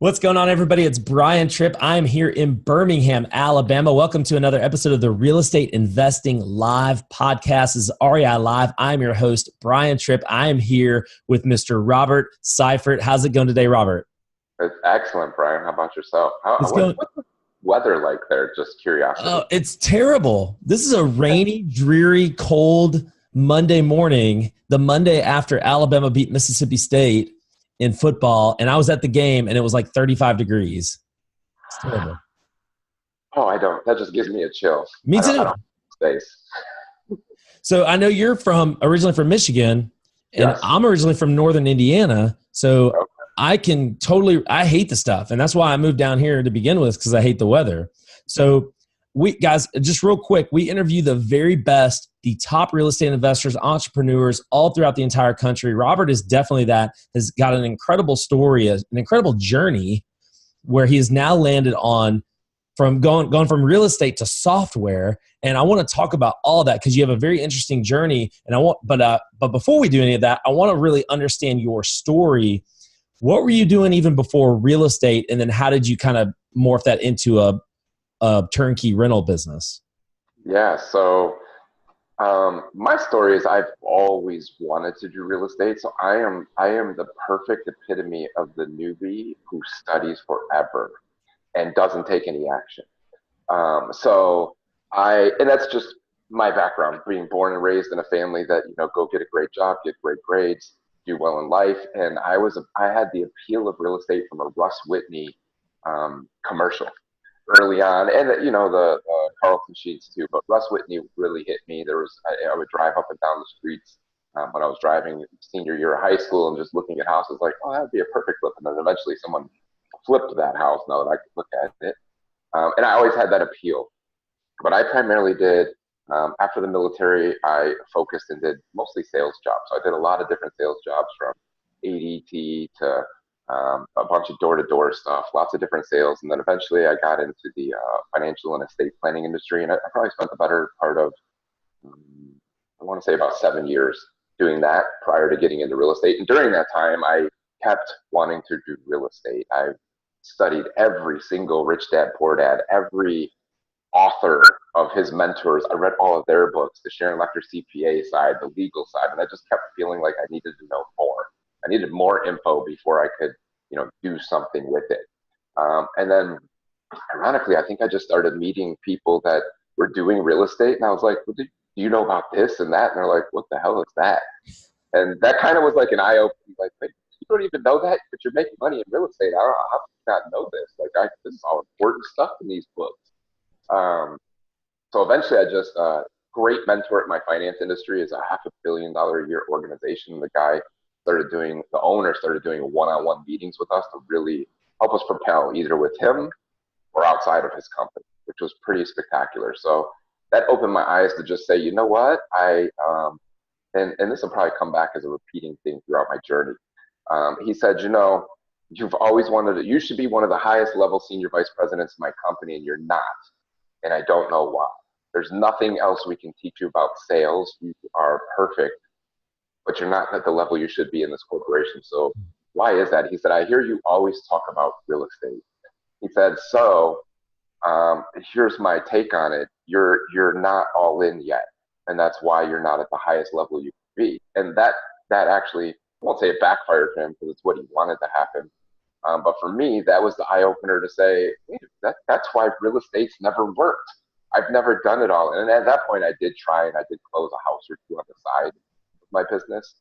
What's going on, everybody? It's Brian Trippe. I'm here in Birmingham, Alabama. Welcome to another episode of the Real Estate Investing Live podcast. This is REI Live. I'm your host, Brian Trippe. I am here with Mr. Robert Syfert. How's it going today, Robert? It's excellent, Brian. How about yourself? What's the weather like there? Just curiosity. It's terrible. This is a rainy, dreary, cold Monday morning, the Monday after Alabama beat Mississippi State in football, and I was at the game, and it was like 35 degrees. It's terrible. Oh, I don't. That just gives me a chill. Me too. I don't space. So I know you're originally from Michigan, and Yes. I'm originally from Northern Indiana. So Okay. I hate the stuff, and that's why I moved down here to begin with, because I hate the weather. So we guys, just real quick, we interview the very best, the top real estate investors, entrepreneurs all throughout the entire country. Robert is definitely that, has got an incredible story, an incredible journey where he has now landed on from going from real estate to software. And I want to talk about all that because you have a very interesting journey. And but before we do any of that, I want to really understand your story. What were you doing even before real estate? And then how did you kind of morph that into a turnkey rental business? Yeah. So my story is I've always wanted to do real estate. So I am the perfect epitome of the newbie who studies forever and doesn't take any action. And that's just my background, being born and raised in a family that, go get a great job, get great grades, do well in life. And I had the appeal of real estate from a Russ Whitney commercial early on, and the Carlton sheets too. But Russ Whitney really hit me. I would drive up and down the streets when I was driving senior year of high school and just looking at houses like, oh, that would be a perfect flip. And then eventually someone flipped that house now that I could look at it. And I always had that appeal. But I primarily did, after the military, I focused and did mostly sales jobs. So I did a lot of different sales jobs, from ADT to a bunch of door-to-door stuff, lots of different sales. And then eventually I got into the financial and estate planning industry. And I probably spent the better part of, I want to say about 7 years doing that prior to getting into real estate. And during that time, I kept wanting to do real estate. I studied every single Rich Dad, Poor Dad, every author of his mentors. I read all of their books, the Sharon Lechter CPA side, the legal side, and I just kept feeling like I needed to know more. I needed more info before I could, do something with it. And then, ironically, I think I just started meeting people that were doing real estate, and I was like, well, do you know about this and that? And they're like, what the hell is that? And that kind of was like an eye-opening, like, you don't even know that, but you're making money in real estate. I don't know how to not know this. Like, this is all important stuff in these books. So eventually great mentor at my finance industry is a $500 million a year organization. The owner started doing one-on-one meetings with us to really help us propel either with him or outside of his company, which was pretty spectacular. So that opened my eyes to just say, you know what, and this will probably come back as a repeating thing throughout my journey. He said, you've always you should be one of the highest level senior vice presidents in my company, and you're not. And I don't know why. There's nothing else we can teach you about sales. You are perfect, but you're not at the level you should be in this corporation. So why is that? He said, I hear you always talk about real estate. He said, here's my take on it. You're not all in yet. And that's why you're not at the highest level you can be. And that actually, I won't say it backfired for him because it's what he wanted to happen. But for me, that was the eye opener to say, that's why real estate's never worked. I've never done it all. And at that point, I did try, and I did close a house or two on the side of my business.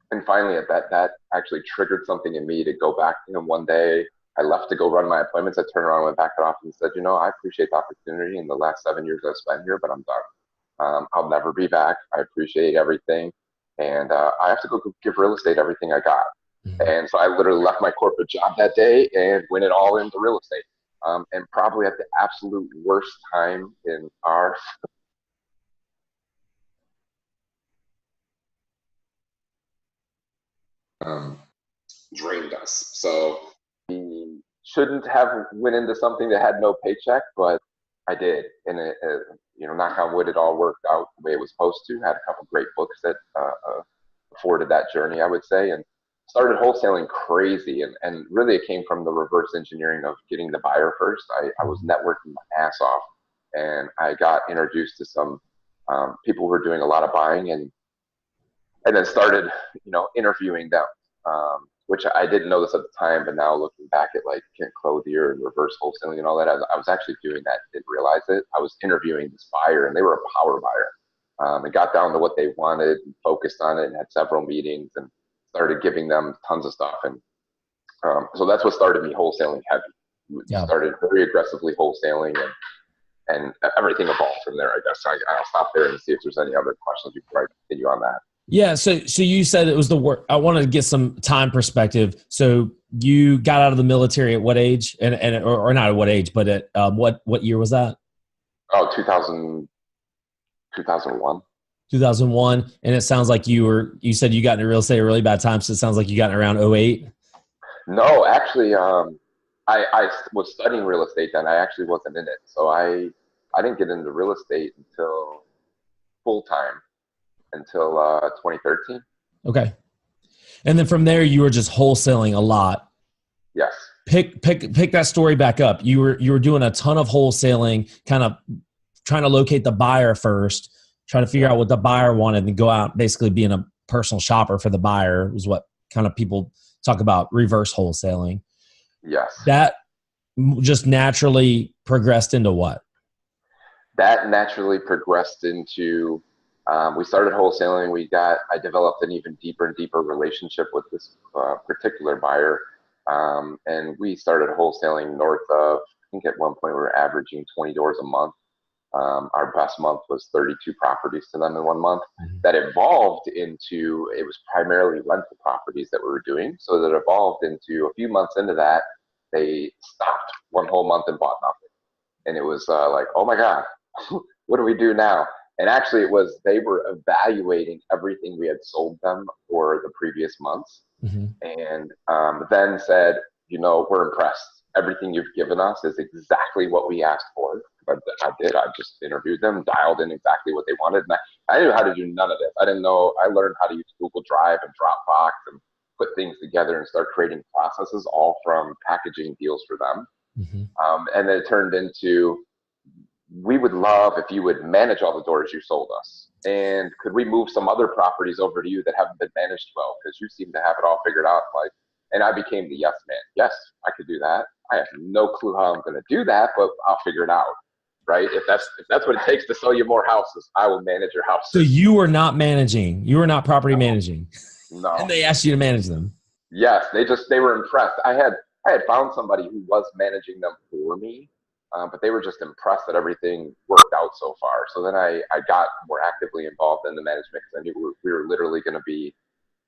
And finally, that actually triggered something in me to go back. One day I left to go run my appointments. I turned around and went back to the office and said, I appreciate the opportunity in the last 7 years I've spent here, but I'm done. I'll never be back. I appreciate everything. And I have to go give real estate everything I got. And so I literally left my corporate job that day and went it all into real estate. And probably at the absolute worst time in our drained us. So we shouldn't have went into something that had no paycheck, but I did. And knock on wood, it all worked out the way it was supposed to. Had a couple great books that afforded that journey, I would say. And started wholesaling crazy. And really it came from the reverse engineering of getting the buyer first. I was networking my ass off, and I got introduced to some people who were doing a lot of buying, and then started, interviewing them, which I didn't know this at the time, but now looking back at like Kent Clothier and reverse wholesaling and all that, I was actually doing that, didn't realize it. I was interviewing this buyer, and they were a power buyer. And got down to what they wanted and focused on it and had several meetings and started giving them tons of stuff. And so that's what started me wholesaling heavy. Yeah. Started very aggressively wholesaling, and everything evolved from there. I guess I'll stop there and see if there's any other questions before I continue on that. Yeah. So you said it was the work. I wanted to get some time perspective. So you got out of the military at what age? Or not at what age, but at what year was that? Oh, 2001. 2001. And it sounds like you said you got into real estate at a really bad time. So it sounds like you got in around 08. No, actually, I was studying real estate then. I actually wasn't in it. So I didn't get into real estate until full time until 2013. Okay. And then from there, you were just wholesaling a lot. Yes. Pick that story back up. You were doing a ton of wholesaling, kind of trying to locate the buyer first, trying to figure out what the buyer wanted, and go out basically being a personal shopper for the buyer was what kind of people talk about reverse wholesaling. Yes. That just naturally progressed into what? That naturally progressed into, we started wholesaling. I developed an even deeper and deeper relationship with this particular buyer. And we started wholesaling north of, I think at one point we were averaging 20 doors a month. Our best month was 32 properties to them in 1 month. Mm-hmm. That evolved into, it was primarily rental properties that we were doing. So that evolved into, a few months into that, they stopped 1 whole month and bought nothing. And it was like, oh my God, what do we do now? And actually they were evaluating everything we had sold them for the previous months. Mm-hmm. And then said, we're impressed. Everything you've given us is exactly what we asked for. But I did. I just interviewed them, dialed in exactly what they wanted. And I knew how to do none of this. I didn't know. I learned how to use Google Drive and Dropbox and put things together and start creating processes, all from packaging deals for them. Mm-hmm. And then it turned into, we would love if you would manage all the doors you sold us. And could we move some other properties over to you that haven't been managed well? Because you seem to have it all figured out. And I became the yes man. Yes, I could do that. I have no clue how I'm going to do that, but I'll figure it out. Right? If that's what it takes to sell you more houses, I will manage your houses. So you were not managing. You were not property managing. No. And they asked you to manage them. Yes, they were impressed. I had found somebody who was managing them for me, but they were just impressed that everything worked out so far. So then I got more actively involved in the management, because I knew we were literally going to be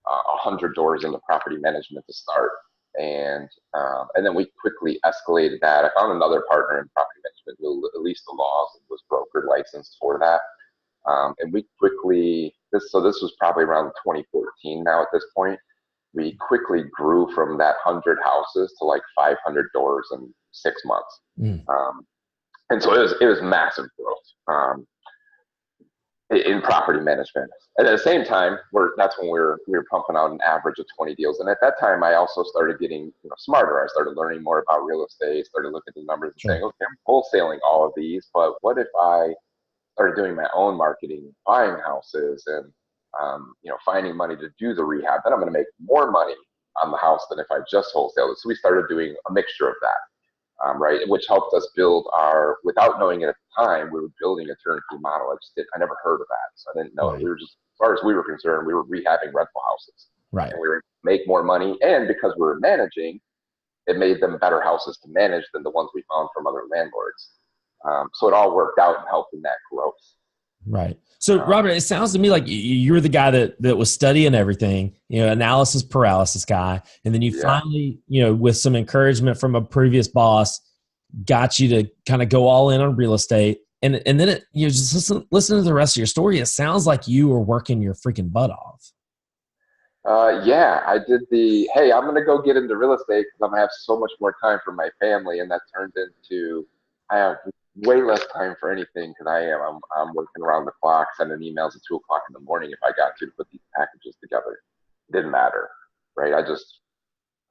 100 doors into property management to start. And then we quickly escalated that. I found another partner in property management who leased the laws and was broker licensed for that. And we quickly, this was probably around 2014 now at this point, we quickly grew from that 100 houses to like 500 doors in 6 months. Mm. And so it was massive growth in property management. And at the same time, that's when we were pumping out an average of 20 deals. And at that time, I also started getting smarter. I started learning more about real estate, started looking at the numbers and saying, okay, I'm wholesaling all of these, but what if I started doing my own marketing, buying houses, and finding money to do the rehab? Then I'm going to make more money on the house than if I just wholesaled it. So we started doing a mixture of that. Right, which helped us build without knowing it at the time, we were building a turnkey model. I never heard of that, so I didn't know it. We were just, as far as we were concerned, we were rehabbing rental houses. Right. And we were make more money, and because we were managing, it made them better houses to manage than the ones we found from other landlords. So it all worked out and helped in that growth. Right. So Robert, it sounds to me like you were the guy that was studying everything, analysis paralysis guy. And then you finally, with some encouragement from a previous boss, got you to kind of go all in on real estate. And then just listen to the rest of your story. It sounds like you were working your freaking butt off. I did hey, I'm going to go get into real estate because I'm going to have so much more time for my family. And that turned into, I have way less time for anything because I'm working around the clock, sending emails at 2:00 in the morning if I got to put these packages together. Didn't matter, right?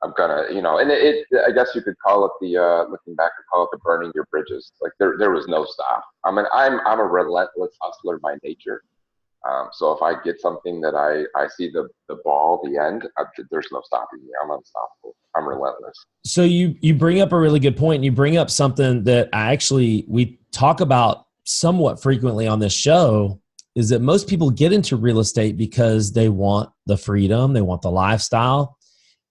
I'm gonna, and I guess you could call it looking back, I call it the burning your bridges. Like there was no stop. I'm a relentless hustler by nature. So if I get something that I see the ball, the end, there's no stopping me. I'm unstoppable. I'm relentless. So you bring up a really good point. You bring up something that we talk about somewhat frequently on this show, is that most people get into real estate because they want the freedom, they want the lifestyle.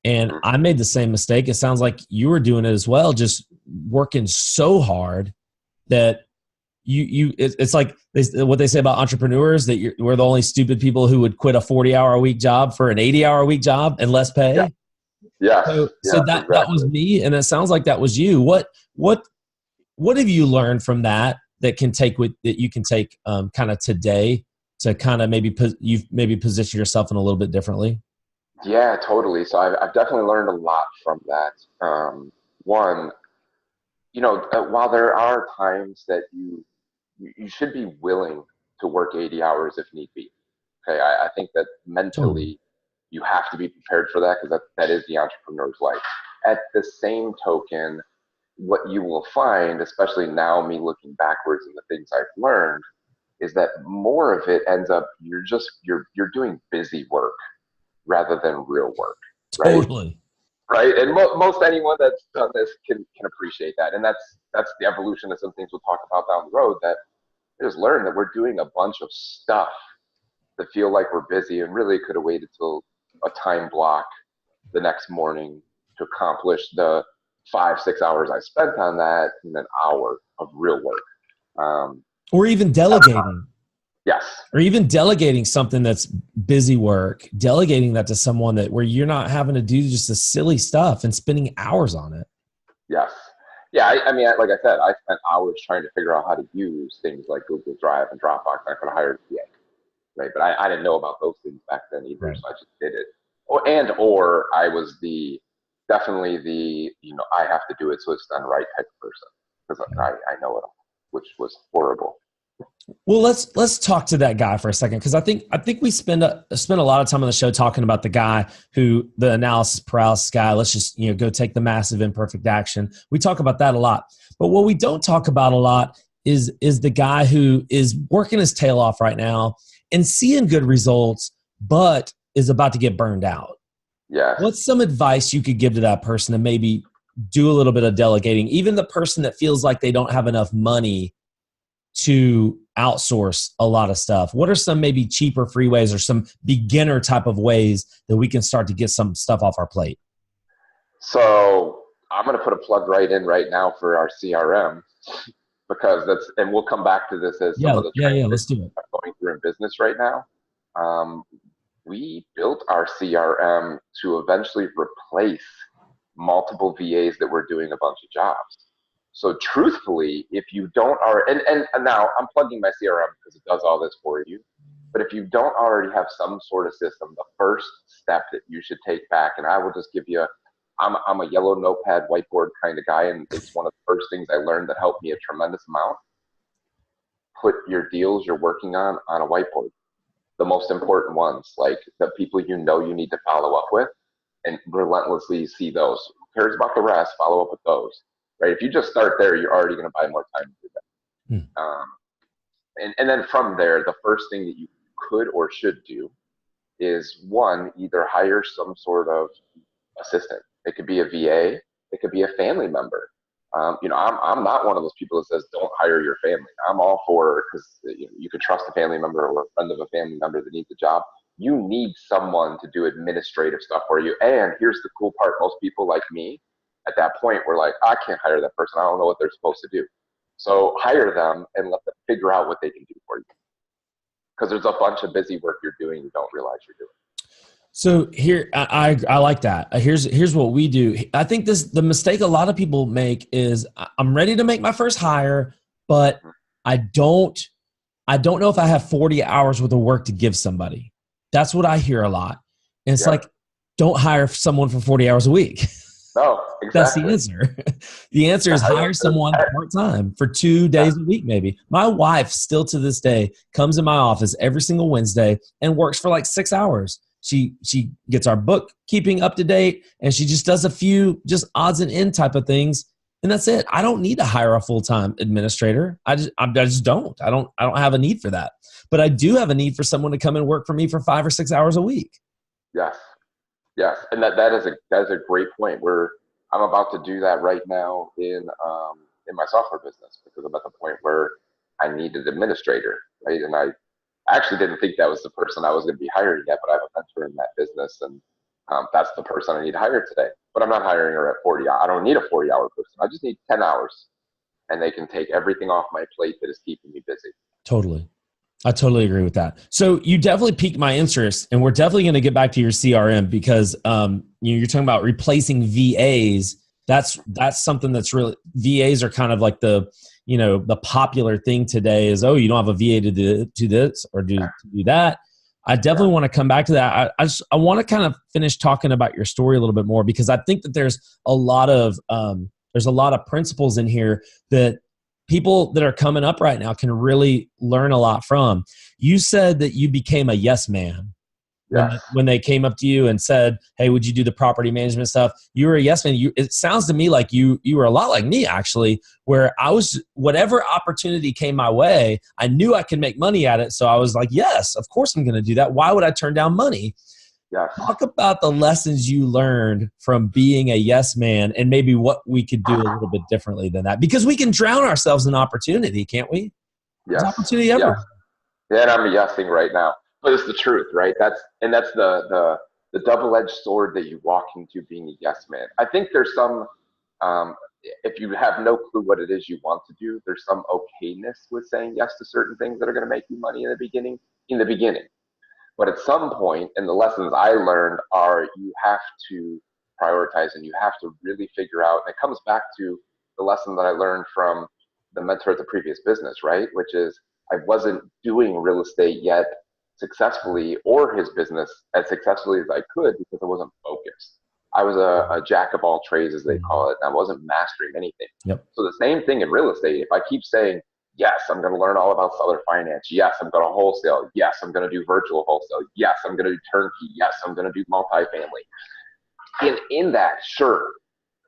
And I made the same mistake. It sounds like you were doing it as well, just working so hard that it's like what they say about entrepreneurs, that we're the only stupid people who would quit a 40-hour-a-week job for an 80-hour-a-week job and less pay. Yeah. Yes. So that was me, and it sounds like that was you. What have you learned from that that you can take kind of today to kind of maybe position yourself in a little bit differently? Yeah, totally. So I've definitely learned a lot from that. One, while there are times that you should be willing to work 80 hours if need be. Okay, I think that mentally you have to be prepared for that, because that is the entrepreneur's life. At the same token, what you will find, especially now me looking backwards and the things I've learned, is that more of it ends up you're doing busy work rather than real work. Right? Totally. Right. And most anyone that's done this can appreciate that. And that's the evolution of some things we'll talk about down the road, that I just learned that we're doing a bunch of stuff that feel like we're busy, and really could have waited till a time block the next morning to accomplish the 5-6 hours I spent on that in an hour of real work. Or even delegating. Yes. Or even delegating something that's busy work, delegating that to someone where you're not having to do just the silly stuff and spending hours on it. Yes. Yeah. Like I said, I spent hours trying to figure out how to use things like Google Drive and Dropbox. I could have hired a PA, right? But I didn't know about those things back then either. Right. So I just did it. Or I was definitely the I have to do it so it's done right type of person, because I know it all, which was horrible. Well, let's talk to that guy for a second, because I think we spend a lot of time on the show talking about the guy who, the analysis paralysis guy. Let's just go take the massive imperfect action. We talk about that a lot, but what we don't talk about a lot is the guy who is working his tail off right now and seeing good results, but is about to get burned out. Yeah. What's some advice you could give to that person to maybe do a little bit of delegating, even the person that feels like they don't have enough money to outsource a lot of stuff? What are some maybe cheaper free ways, or some beginner type of ways that we can start to get some stuff off our plate? So I'm going to put a plug right now for our CRM, because and we'll come back to this as some of the trends let's do it. Going through in business right now. We built our CRM to eventually replace multiple VAs that were doing a bunch of jobs. So truthfully, if you don't already, and now I'm plugging my CRM because it does all this for you, but if you don't already have some sort of system, the first step that you should take back, and I will just give you I'm a yellow notepad whiteboard kind of guy, and it's one of the first things I learned that helped me a tremendous amount. Put your deals you're working on a whiteboard. The most important ones, like the people you need to follow up with, and relentlessly see those. Who cares about the rest? Follow up with those. Right? If you just start there, you're already going to buy more time to do that. And then from there, the first thing that you could or should do is, one, either hire some sort of assistant. It could be a VA. It could be a family member. I'm not one of those people that says don't hire your family. I'm all for, because you could trust a family member or a friend of a family member that needs a job. You need someone to do administrative stuff for you. And here's the cool part: most people like me at that point were like, I can't hire that person. I don't know what they're supposed to do. So hire them and let them figure out what they can do for you. Because there's a bunch of busy work you're doing you don't realize you're doing. So here, I like that. Here's what we do. I think the mistake a lot of people make is, I'm ready to make my first hire, but I don't know if I have 40 hours worth of work to give somebody. That's what I hear a lot. And it's like, don't hire someone for 40 hours a week. No, exactly. That's the answer. The answer is hire someone part-time for 2 days a week, maybe. My wife still to this day comes in my office every single Wednesday and works for like 6 hours. She gets our bookkeeping up to date, and she just does a few just odds and end type of things, and that's it. I don't need to hire a full-time administrator. I just don't. I don't have a need for that. But I do have a need for someone to come and work for me for 5 or 6 hours a week. Yes. Yes. And that is a great point. I'm about to do that right now in my software business, because I'm at the point where I need an administrator, right? And I actually didn't think that was the person I was going to be hiring yet, but I have a mentor in that business, and that's the person I need to hire today. But I'm not hiring her at 40. I don't need a 40-hour person. I just need 10 hours, and they can take everything off my plate that is keeping me busy. Totally. I totally agree with that. So you definitely piqued my interest, and we're definitely going to get back to your CRM, because you're talking about replacing VAs. That's something that's really, VAs are kind of like the popular thing today is, oh, you don't have a VA to do this or do that. I definitely want to come back to that. I want to kind of finish talking about your story a little bit more, because I think that there's a lot of principles in here that people that are coming up right now can really learn a lot from. You said that you became a yes man. Yes. When they came up to you and said, hey, would you do the property management stuff? You were a yes man. It sounds to me like you were a lot like me, actually, where I was, whatever opportunity came my way, I knew I could make money at it. So I was like, yes, of course I'm going to do that. Why would I turn down money? Yes. Talk about the lessons you learned from being a yes man, and maybe what we could do a little bit differently than that, because we can drown ourselves in opportunity, can't we? Yes. There's opportunity everywhere. Yeah, and I'm yesing right now, but it's the truth, right? That's the double-edged sword that you walk into being a yes man. I think there's some, if you have no clue what it is you want to do, there's some okayness with saying yes to certain things that are going to make you money in the beginning. But at some point, and the lessons I learned are, you have to prioritize, and you have to really figure out, and it comes back to the lesson that I learned from the mentor at the previous business, right? Which is, I wasn't doing real estate yet successfully, or his business as successfully as I could, because I wasn't focused. I was a jack of all trades, as they call it, and I wasn't mastering anything. Yep. So the same thing in real estate. If I keep saying, yes, I'm going to learn all about seller finance. Yes, I'm going to wholesale. Yes, I'm going to do virtual wholesale. Yes, I'm going to do turnkey. Yes, I'm going to do multifamily. In that, sure,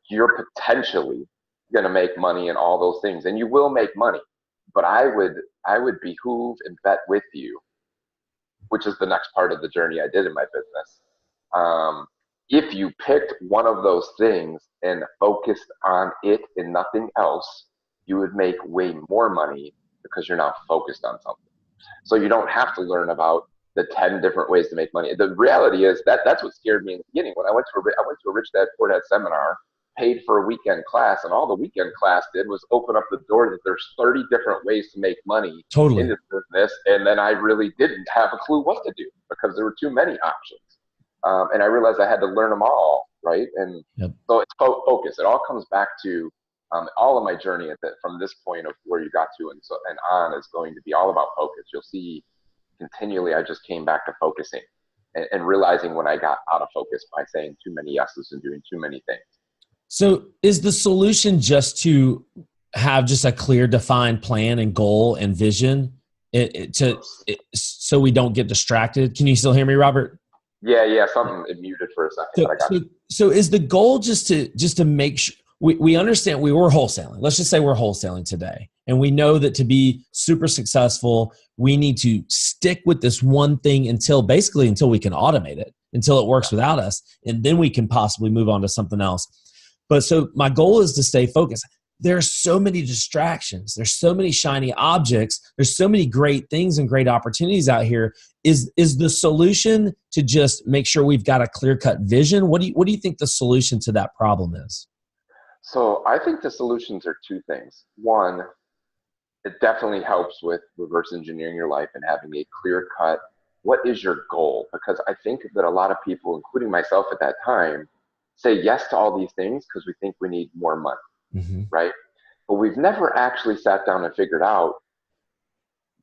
you're potentially going to make money in all those things, and you will make money. But I would behoove and bet with you, which is the next part of the journey I did in my business. If you picked one of those things and focused on it and nothing else, you would make way more money, because you're not focused on something. So you don't have to learn about the 10 different ways to make money. The reality is that's what scared me in the beginning. When I went to a Rich Dad Poor Dad seminar, paid for a weekend class, and all the weekend class did was open up the door that there's 30 different ways to make money in this business. And then I really didn't have a clue what to do, because there were too many options. And I realized I had to learn them all, right? And so it's focus. It all comes back to all of my journey from this point of where you got to and on is going to be all about focus. You'll see continually I just came back to focusing and realizing when I got out of focus by saying too many yeses and doing too many things. So is the solution just to have just a clear, defined plan and goal and vision so we don't get distracted? Can you still hear me, Robert? Yeah. Something muted for a second. So is the goal just to make sure we understand we were wholesaling? Let's just say we're wholesaling today, and we know that to be super successful, we need to stick with this one thing until we can automate it, until it works without us, and then we can possibly move on to something else. But so my goal is to stay focused. There's so many distractions. There's so many shiny objects. There's so many great things and great opportunities out here. Is the solution to just make sure we've got a clear-cut vision? What do you think the solution to that problem is? So I think the solutions are two things. One, it definitely helps with reverse engineering your life and having a clear-cut, what is your goal? Because I think that a lot of people, including myself at that time, say yes to all these things because we think we need more money, right? But we've never actually sat down and figured out,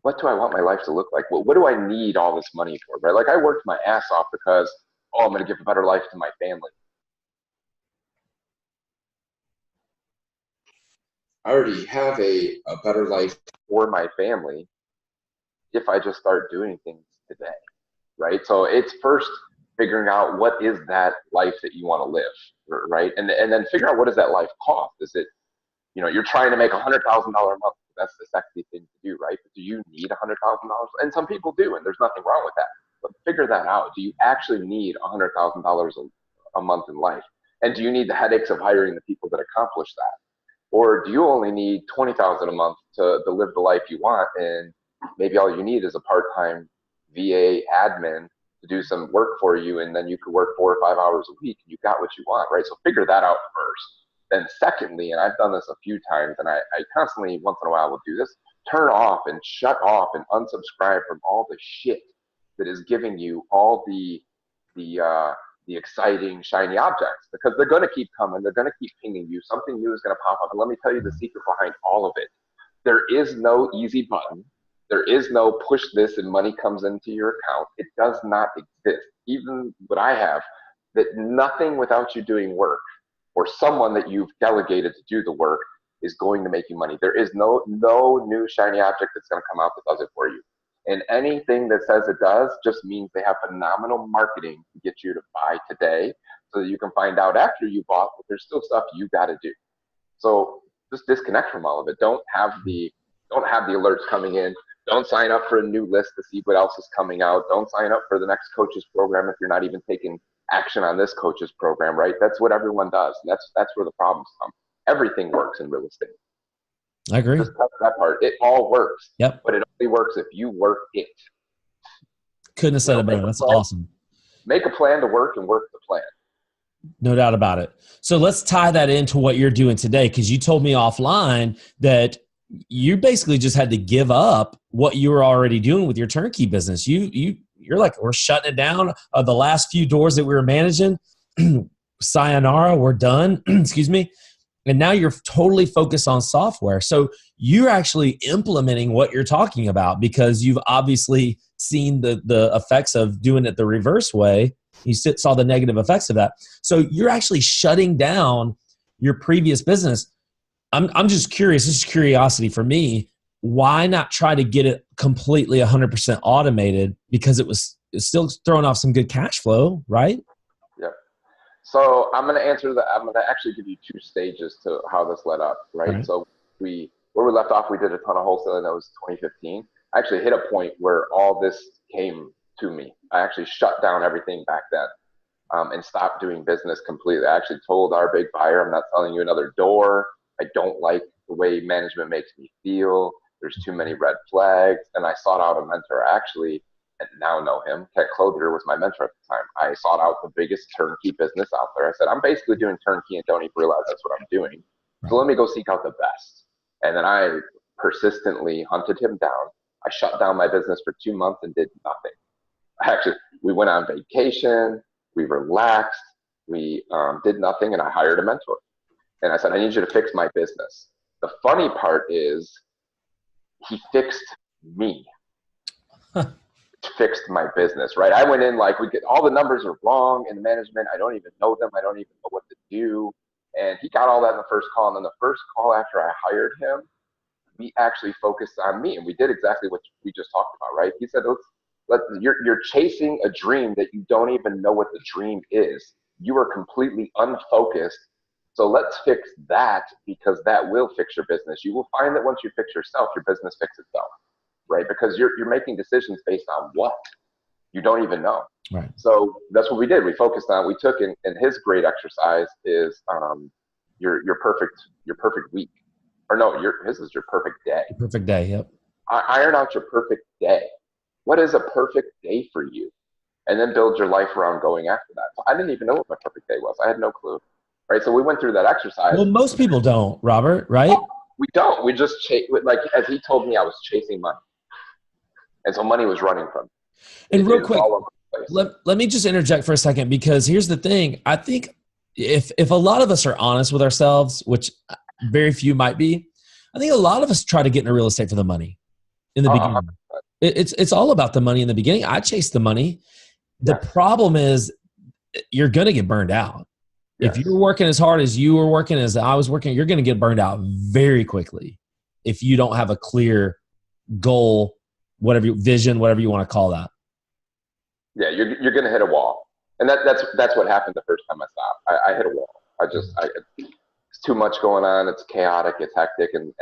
what do I want my life to look like? What do I need all this money for, right? Like I worked my ass off because, I'm going to give a better life to my family. I already have a better life for my family if I just start doing things today, right? So it's first figuring out what is that life that you want to live, right? And then figure out what does that life cost. Is it, you're trying to make $100,000 a month. That's the sexy thing to do, right? But do you need $100,000? And some people do, and there's nothing wrong with that. But figure that out. Do you actually need $100,000 a month in life? And do you need the headaches of hiring the people that accomplish that? Or do you only need $20,000 a month to live the life you want? And maybe all you need is a part-time VA admin to do some work for you, and then you could work 4 or 5 hours a week and you got what you want, right? So figure that out first. Then secondly, and I've done this a few times, and I constantly, once in a while, will do this, turn off and shut off and unsubscribe from all the shit that is giving you all the exciting, shiny objects, because they're going to keep coming. They're going to keep pinging you. Something new is going to pop up. And let me tell you the secret behind all of it. There is no easy button. There is no push this and money comes into your account. It does not exist. Even what I have, that nothing without you doing work or someone that you've delegated to do the work is going to make you money. There is no new shiny object that's going to come out that does it for you. And anything that says it does just means they have phenomenal marketing to get you to buy today, so that you can find out after you bought that there's still stuff you got to do. So just disconnect from all of it. Don't have the alerts coming in. Don't sign up for a new list to see what else is coming out. Don't sign up for the next coach's program if you're not even taking action on this coach's program, right? That's what everyone does. And that's where the problems come. Everything works in real estate. I agree. Just cover that part. It all works. Yep. But it only works if you work it. Couldn't have said it better. That's awesome. Make a plan to work and work the plan. No doubt about it. So let's tie that into what you're doing today, because you told me offline that you basically just had to give up what you were already doing with your turnkey business. You're like, we're shutting it down. The last few doors that we were managing, sayonara, we're done. Excuse me. And now you're totally focused on software. So you're actually implementing what you're talking about, because you've obviously seen the effects of doing it the reverse way. You saw the negative effects of that. So you're actually shutting down your previous business. I'm just curious. This is curiosity for me. Why not try to get it completely 100% automated? Because it's still throwing off some good cash flow, right? Yeah. So I'm going to answer that. I'm going to actually give you 2 stages to how this led up, right? So where we left off, we did a ton of wholesaling. That was 2015. I actually hit a point where all this came to me. I actually shut down everything back then and stopped doing business completely. I actually told our big buyer, I'm not selling you another door. I don't like the way management makes me feel. There's too many red flags. And I sought out a mentor. I actually now know him. Ted Clothier was my mentor at the time. I sought out the biggest turnkey business out there. I said, I'm basically doing turnkey and don't even realize that's what I'm doing. So let me go seek out the best. And then I persistently hunted him down. I shut down my business for 2 months and did nothing. We went on vacation. We relaxed. We did nothing, and I hired a mentor. And I said, I need you to fix my business. The funny part is he fixed me. Fixed my business, right? I went in like, all the numbers are wrong in the management. I don't even know them. I don't even know what to do. And he got all that in the first call. And then the first call after I hired him, we actually focused on me. And we did exactly what we just talked about, right? He said, you're chasing a dream that you don't even know what the dream is. You are completely unfocused. So let's fix that, because that will fix your business. You will find that once you fix yourself, your business fixes itself, right? Because you're making decisions based on what you don't even know. Right. So that's what we did. We focused on, we took in his great exercise is your perfect week. Or no, his is your perfect day. Perfect day, yep. Iron out your perfect day. What is a perfect day for you? And then build your life around going after that. So I didn't even know what my perfect day was. I had no clue. Right. So we went through that exercise. Well, most people don't, Robert, right? We don't. We just like, as he told me, I was chasing money. And so money was running from me. And real quick, let me just interject for a second, because here's the thing. I think if a lot of us are honest with ourselves, which very few might be, I think a lot of us try to get into real estate for the money in the beginning. It's all about the money in the beginning. I chase the money. The problem is you're going to get burned out. If you're working as hard as you were working, as I was working, you're going to get burned out very quickly if you don't have a clear goal, vision, whatever you want to call that. Yeah, you're going to hit a wall. And that's what happened the first time I stopped. I hit a wall. It's too much going on. It's chaotic. It's hectic, and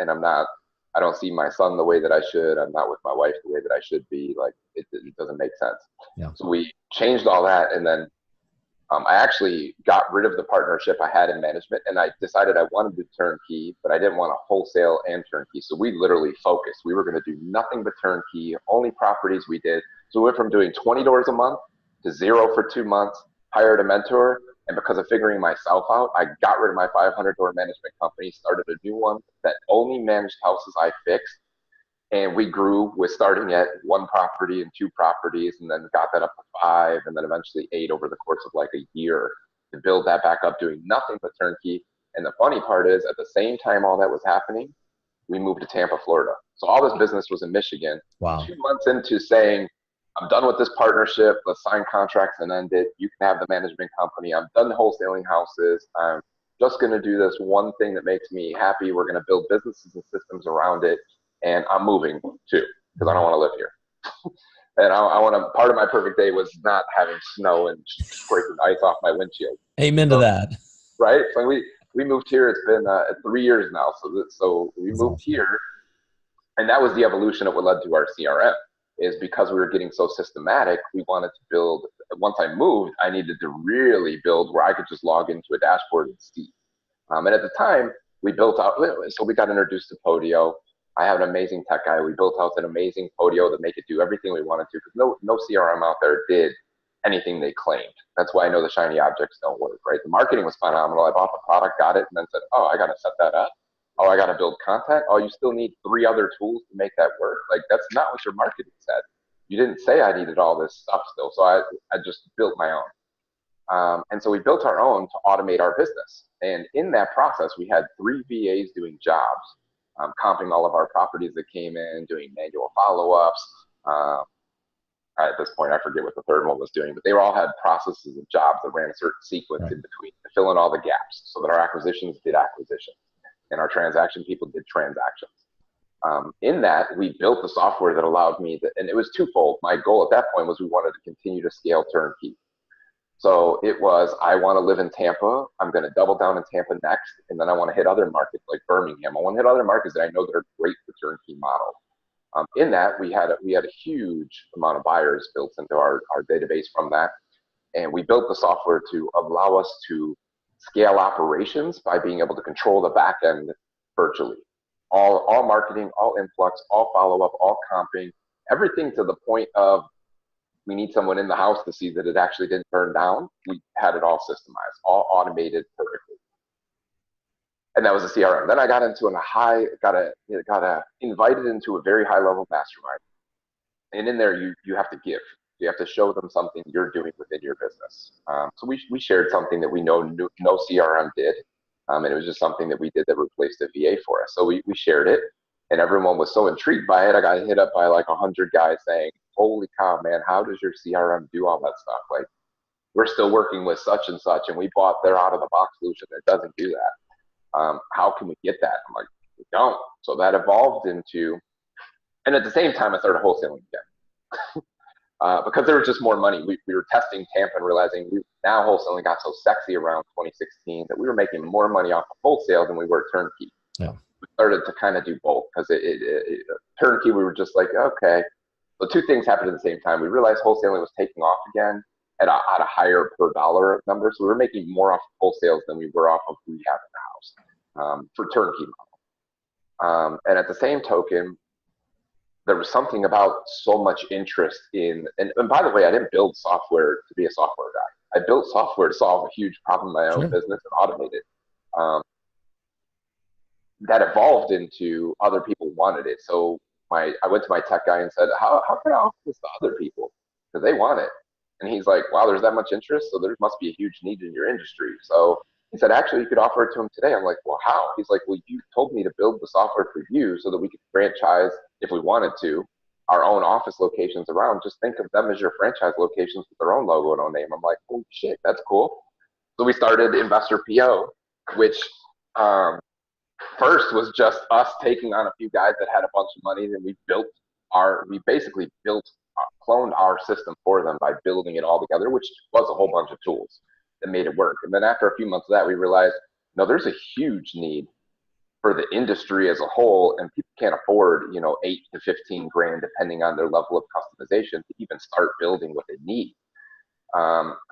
I don't see my son the way that I should. I'm not with my wife the way that I should be. Like it doesn't make sense. Yeah. So we changed all that, and then I actually got rid of the partnership I had in management, and I decided I wanted to turnkey, but I didn't want to wholesale and turnkey. So we literally focused. We were going to do nothing but turnkey, only properties we did. So we went from doing 20 doors a month to 0 for 2 months, hired a mentor, and because of figuring myself out, I got rid of my 500 door management company, started a new one that only managed houses I fixed. And we grew with starting at 1 property and 2 properties, and then got that up to 5, and then eventually 8 over the course of like a year to build that back up, doing nothing but turnkey. And the funny part is, at the same time all that was happening, we moved to Tampa, Florida. So all this business was in Michigan. Wow. 2 months into saying, I'm done with this partnership, let's sign contracts and end it. You can have the management company. I'm done wholesaling houses. I'm just going to do this one thing that makes me happy. We're going to build businesses and systems around it. And I'm moving too, because I don't want to live here. And I want to, part of my perfect day was not having snow and scraping ice off my windshield. Amen to that. Right? So we moved here. It's been 3 years now. So we That's moved awesome. here. And that was the evolution of what led to our CRM, is because we were getting so systematic, we wanted to build, once I moved, I needed to really build where I could just log into a dashboard and see. And at the time, we built out, so we got introduced to Podio. I have an amazing tech guy. We built out an amazing Podio that make it do everything we wanted to, because no CRM out there did anything they claimed. That's why I know the shiny objects don't work, right? The marketing was phenomenal. I bought the product, got it, and then said, oh, I got to set that up. Oh, I got to build content. Oh, you still need 3 other tools to make that work. Like, that's not what your marketing said. You didn't say I needed all this stuff still. So I just built my own. And so we built our own to automate our business. And in that process, we had 3 VAs doing jobs, comping all of our properties that came in, doing manual follow-ups. At this point, I forget what the third one was doing, but they all had processes and jobs that ran a certain sequence in between to fill in all the gaps so that our acquisitions did acquisitions and our transaction people did transactions. In that, we built the software that allowed me to, and it was twofold. My goal at that point was we wanted to continue to scale turnkey. So it was, I want to live in Tampa. I'm going to double down in Tampa next. And then I want to hit other markets like Birmingham. I want to hit other markets that I know that are great for turnkey model. In that, we had a huge amount of buyers built into our database from that. And we built the software to allow us to scale operations by being able to control the back end virtually. All marketing, all influx, all follow-up, all comping, everything to the point of we need someone in the house to see that it actually didn't burn down. We had it all systemized, all automated perfectly. And that was a CRM. Then I got into got invited into a very high level mastermind. And in there, you have to give. You have to show them something you're doing within your business. So we shared something that we know no CRM did. And it was just something that we did that replaced a VA for us. So we shared it, and everyone was so intrigued by it. I got hit up by like 100 guys saying, holy cow, man, how does your CRM do all that stuff? Like, we're still working with such and such, and we bought their out of the box solution that doesn't do that. How can we get that? I'm like, we don't. So that evolved into, and at the same time, I started wholesaling again. Because there was just more money. We were testing Tampa and realizing now wholesaling got so sexy around 2016 that we were making more money off of wholesale than we were turnkey. Yeah. We started to kind of do both, because turnkey, we were just like, okay. So 2 things happened at the same time. We realized wholesaling was taking off again at a higher per dollar number. So we were making more off of wholesales than we were off of rehab in the house for turnkey model. And at the same token, there was something about so much interest in, and by the way, I didn't build software to be a software guy. I built software to solve a huge problem in my own business and automate it. That evolved into other people wanted it. So I went to my tech guy and said, how can I offer this to other people? Because they want it. And he's like, wow, there's that much interest, so there must be a huge need in your industry. So he said, actually, you could offer it to him today. I'm like, well, how? He's like, well, you told me to build the software for you so that we could franchise, if we wanted to, our own office locations around. Just think of them as your franchise locations with their own logo and own name. I'm like, oh, shit, that's cool. So we started InvestorPO, which first was just us taking on a few guys that had a bunch of money. Then we basically built cloned our system for them by building it all together, which was a whole bunch of tools that made it work. And then after a few months of that, we realized, no, there's a huge need for the industry as a whole, and people can't afford, 8 to 15 grand, depending on their level of customization, to even start building what they need.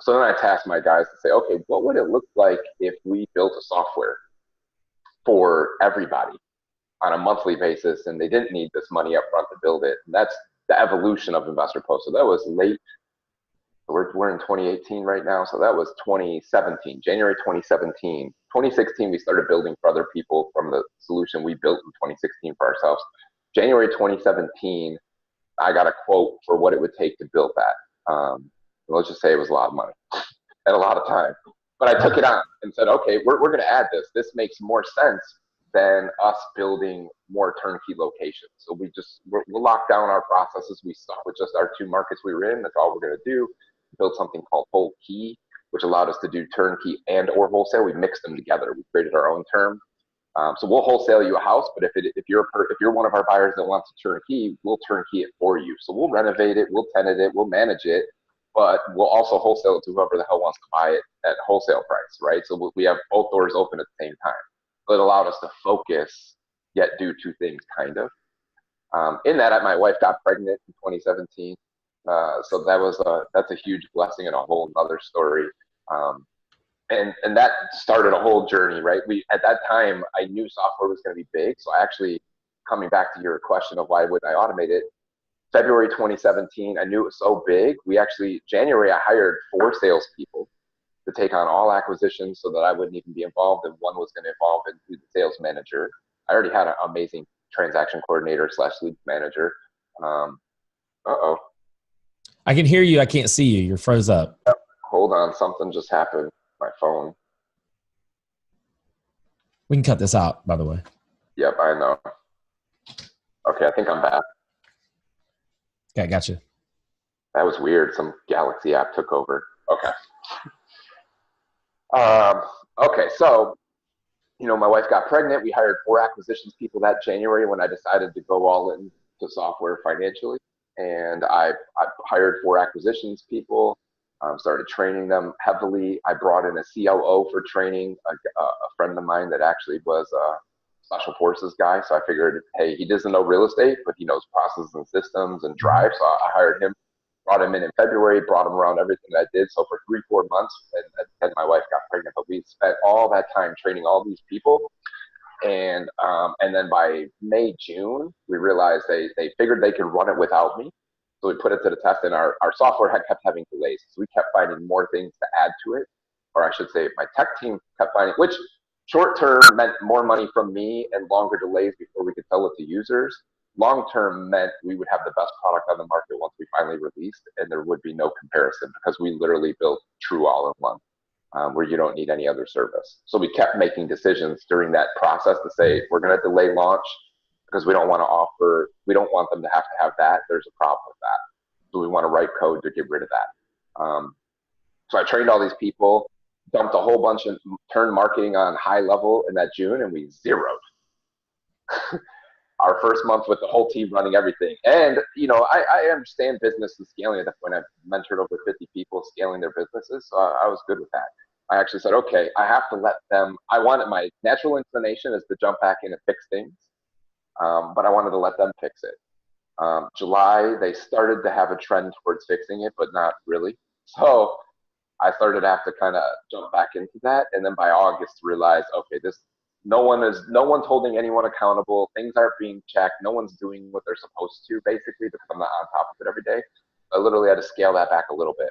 So then I tasked my guys to say, okay, what would it look like if we built a software for everybody on a monthly basis, and they didn't need this money up front to build it? And that's the evolution of InvestorPO. So that was late. We're in 2018 right now, so that was 2017, January 2017. 2016, we started building for other people from the solution we built in 2016 for ourselves. January 2017, I got a quote for what it would take to build that. Let's just say it was a lot of money and a lot of time. But I took it on and said, okay, we're going to add this. This makes more sense than us building more turnkey locations. So we'll lock down our processes. We stuck with just our 2 markets we were in. That's all we're going to do. Built something called whole key, which allowed us to do turnkey and or wholesale. We mixed them together. We created our own term. So we'll wholesale you a house, but if you're one of our buyers that wants a turnkey, we'll turnkey it for you. So we'll renovate it, we'll tenant it, we'll manage it, but we'll also wholesale it to whoever the hell wants to buy it at wholesale price, right? So we have both doors open at the same time. So it allowed us to focus, yet do 2 things, kind of. In that, my wife got pregnant in 2017. So that's a huge blessing and a whole other story. And that started a whole journey, right? At that time, I knew software was going to be big. So I actually, coming back to your question of why wouldn't I automate it, February 2017, I knew it was so big. January, I hired 4 salespeople to take on all acquisitions so that I wouldn't even be involved, and one was going to evolve into the sales manager. I already had an amazing transaction coordinator / lead manager. Uh-oh. I can hear you. I can't see you. You're froze up. Hold on. Something just happened. My phone. We can cut this out, by the way. Yep, I know. Okay, I think I'm back. Okay, gotcha. That was weird. Some Galaxy app took over. Okay. Okay, so, my wife got pregnant. We hired 4 acquisitions people that January when I decided to go all in to software financially. And I hired 4 acquisitions people, started training them heavily. I brought in a COO for training, a friend of mine that actually was a special forces guy. So I figured, hey, he doesn't know real estate, but he knows processes and systems and drive. So I hired him, brought him in February, brought him around everything that I did. So for 3-4 months, and my wife got pregnant, but we spent all that time training all these people. And then by May, June, we realized they figured they could run it without me. So we put it to the test, and our software had kept having delays. So we kept finding more things to add to it. Or I should say my tech team kept finding, which short term meant more money from me and longer delays before we could sell it to users. Long term meant we would have the best product on the market once we finally released, and there would be no comparison because we literally built true all-in-one. Where you don't need any other service. So we kept making decisions during that process to say, we're going to delay launch because we don't want them to have that. There's a problem with that. So we want to write code to get rid of that. So I trained all these people, dumped a whole bunch of turned marketing on high level in that June, and we zeroed. Our first month with the whole team running everything. And, I understand business and scaling at that point. I've mentored over 50 people scaling their businesses. So I was good with that. I actually said, okay, I have to let them, my natural inclination is to jump back in and fix things. But I wanted to let them fix it. July, they started to have a trend towards fixing it, but not really. So I started to have to kind of jump back into that. And then by August, realized, okay, no one's holding anyone accountable. Things aren't being checked. No one's doing what they're supposed to, basically, because I'm not on top of it every day. I literally had to scale that back a little bit.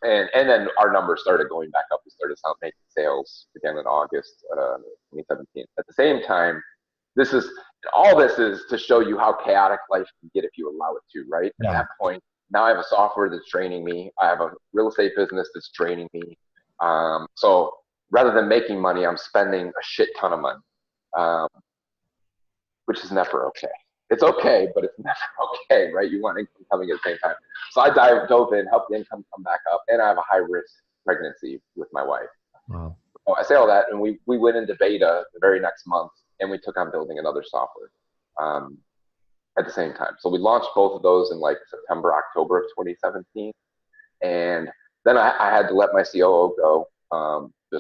And then our numbers started going back up. We started making sales again in August 2017. At the same time, all this is to show you how chaotic life can get if you allow it to, right? Yeah. At that point, now I have a software that's draining me. I have a real estate business that's draining me. So rather than making money, I'm spending a shit ton of money, which is never okay. It's okay, but it's never okay, right? You want income coming at the same time. So I dove in, helped the income come back up, and I have a high-risk pregnancy with my wife. Wow. So I say all that, and we went into beta the very next month, and we took on building another software. at the same time. So we launched both of those in like September, October of 2017. And then I had to let my COO go.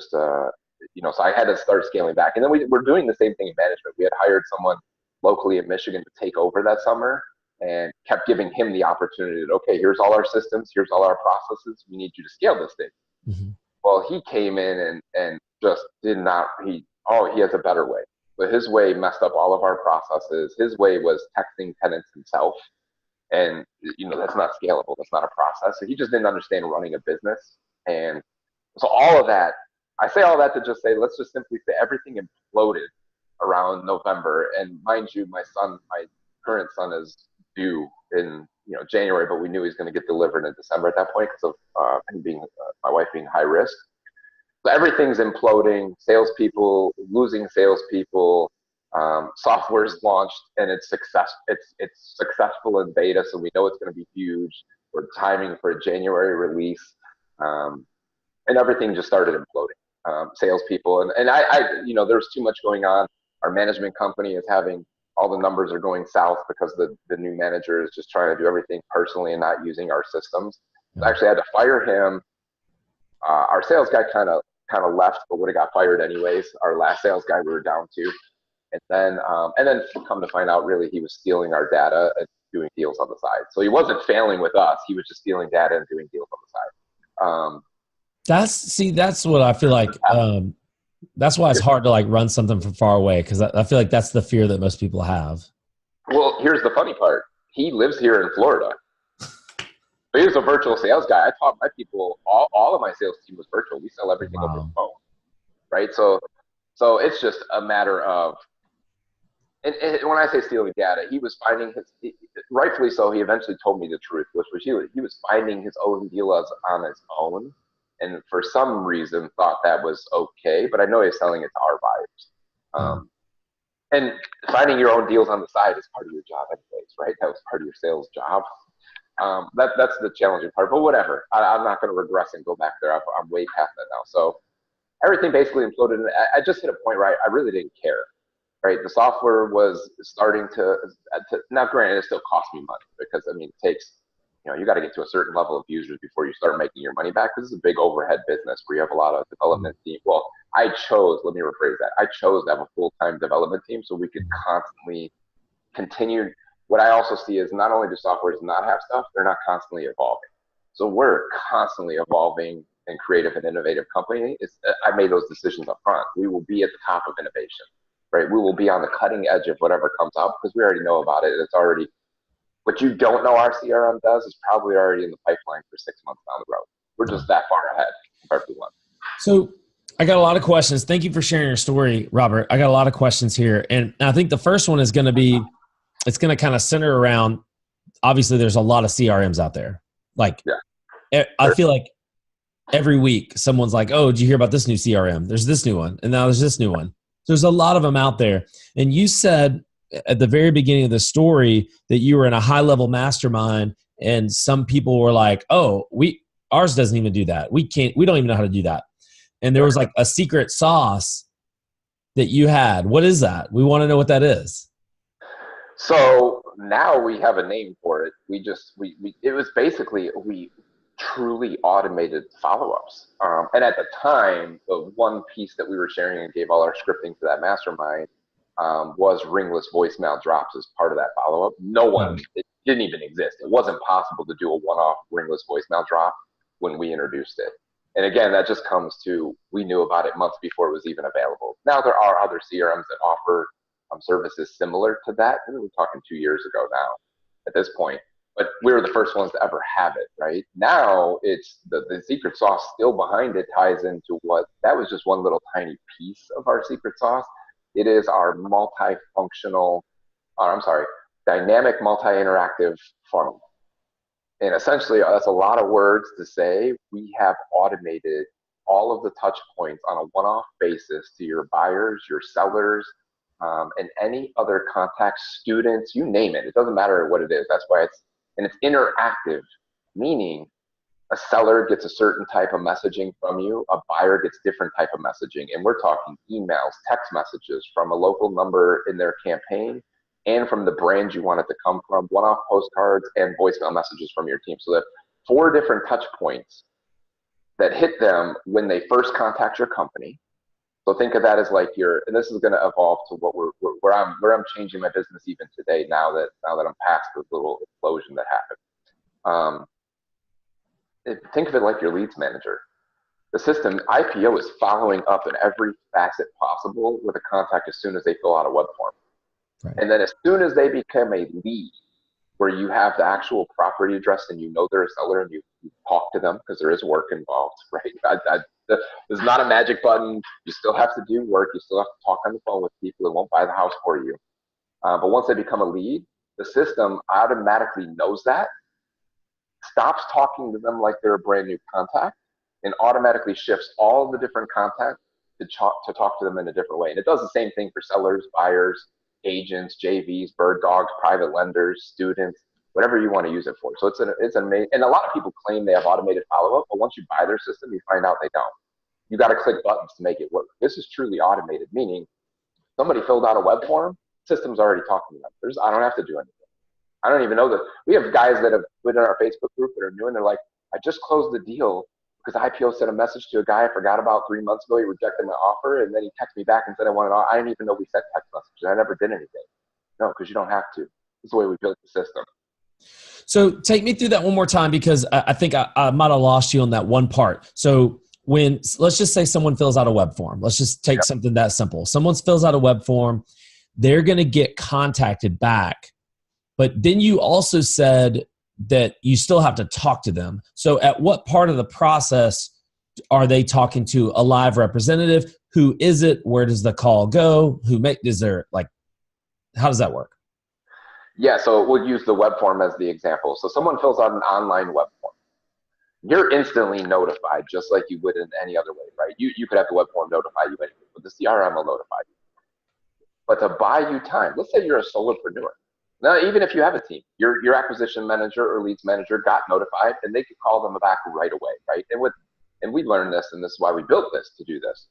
So I had to start scaling back. And then we were doing the same thing in management. We had hired someone locally in Michigan to take over that summer and kept giving him the opportunity to, okay, here's all our systems, here's all our processes. We need you to scale this thing. Mm-hmm. Well, he came in and just did not, he has a better way. But his way messed up all of our processes. His way was texting tenants himself. And, that's not scalable. That's not a process. So he just didn't understand running a business. And so all of that, I say all that to just say, let's just simply say everything imploded around November. And mind you, my current son is due in, January, but we knew he was going to get delivered in December at that point because of him being, my wife being high risk. So everything's imploding, salespeople, losing salespeople, software's launched and it's successful in beta. So we know it's going to be huge. We're timing for a January release. And everything just started imploding. Salespeople and there's too much going on. Our management company is having all the numbers are going south because the new manager is just trying to do everything personally and not using our systems. So I actually had to fire him. Our sales guy kind of left, but would have got fired anyways. Our last sales guy we were down to, and then come to find out, really he was stealing our data and doing deals on the side. So he wasn't failing with us; he was just stealing data and doing deals on the side. That's what I feel like. That's why it's hard to like run something from far away, because I feel like that's the fear that most people have. Well, here's the funny part. He lives here in Florida. So he was a virtual sales guy. I taught my people, all of my sales team was virtual. We sell everything over the phone, right? So it's just a matter of, and when I say stealing data, he was finding rightfully so, he eventually told me the truth, which was he was finding his own deals on his own. And for some reason thought that was okay, but I know he's selling it to our buyers. And finding your own deals on the side is part of your job anyways, right? That was part of your sales job. That's the challenging part, but whatever. I'm not going to regress and go back there. I'm way past that now. So everything basically imploded. And I just hit a point where I really didn't care, right? The software was starting to now granted, it still cost me money because, it takes, you got to get to a certain level of users before you start making your money back. This is a big overhead business where you have a lot of development team. Well, let me rephrase that. I chose to have a full-time development team so we could constantly continue. What I also see is not only do softwares not have stuff, they're not constantly evolving. So we're constantly evolving and creative and innovative company. I made those decisions up front. We will be at the top of innovation, right? We will be on the cutting edge of whatever comes out because we already know about it. It's already, what you don't know our CRM does is probably already in the pipeline for 6 months down the road. We're just that far ahead compared to one. So I got a lot of questions. Thank you for sharing your story, Robert. I got a lot of questions here. And I think the first one is going to be, it's going to kind of center around, obviously there's a lot of CRMs out there. Like, I feel like every week someone's like, oh, did you hear about this new CRM? There's this new one. And now there's this new one. So there's a lot of them out there. And you said at the very beginning of the story that you were in a high level mastermind and some people were like, oh, ours doesn't even do that. We don't even know how to do that. And there was like a secret sauce that you had. What is that? We want to know what that is. So now we have a name for it. It was basically, we truly automated follow-ups. And at the time, the one piece that we were sharing and gave all our scripting to that mastermind was ringless voicemail drops as part of that follow-up. It didn't even exist. It wasn't possible to do a one-off ringless voicemail drop when we introduced it. And again, that just comes to, we knew about it months before it was even available. Now there are other CRMs that offer services similar to that. And we're talking 2 years ago now at this point, but we were the first ones to ever have it, right? Now it's the secret sauce still behind it ties into that was just one little tiny piece of our secret sauce. It is our dynamic multi-interactive funnel. And essentially, that's a lot of words to say. We have automated all of the touch points on a one-off basis to your buyers, your sellers, and any other contacts, students, you name it. It doesn't matter what it is. That's why it's interactive, meaning a seller gets a certain type of messaging from you, a buyer gets different type of messaging. And we're talking emails, text messages from a local number in their campaign and from the brand you want it to come from, one-off postcards and voicemail messages from your team. So that 4 different touch points that hit them when they first contact your company. So think of that as like and this is going to evolve to what where I'm changing my business even today, now that I'm past the little explosion that happened. Think of it like your leads manager. The system, IPO, is following up in every facet possible with a contact as soon as they fill out a web form. Right. And then as soon as they become a lead, where you have the actual property address and you know they're a seller and you talk to them, because there is work involved, right? There's not a magic button. You still have to do work. You still have to talk on the phone with people that won't buy the house for you. But once they become a lead, the system automatically knows that, stops talking to them like they're a brand new contact, and automatically shifts all the different content to talk to them in a different way. And it does the same thing for sellers, buyers, agents, JVs, bird dogs, private lenders, students, whatever you want to use it for. So it's amazing. And a lot of people claim they have automated follow-up, but once you buy their system, you find out they don't. You got to click buttons to make it work. This is truly automated, meaning somebody filled out a web form, system's already talking to them. I don't have to do anything. I don't even know that. We have guys that have put in our Facebook group that are new, and they're like, I just closed the deal because IPO sent a message to a guy I forgot about 3 months ago. He rejected my offer, and then he texted me back and said I wanted. I didn't even know we sent text messages. I never did anything. No, because you don't have to. It's the way we built the system. So take me through that one more time, because I think I might have lost you on that one part. So let's just say someone fills out a web form. Let's just take something that simple. Someone fills out a web form. They're going to get contacted back. But then you also said that you still have to talk to them. So at what part of the process are they talking to a live representative? Who is it? Where does the call go? How does that work? Yeah, so we'll use the web form as the example. So someone fills out an online web form. You're instantly notified, just like you would in any other way, right? You could have the web form notify you anyway, but the CRM will notify you. But to buy you time, let's say you're a solopreneur. Now, even if you have a team, your acquisition manager or leads manager got notified, and they could call them back right away, right? And we learned this, and this is why we built this, to do this.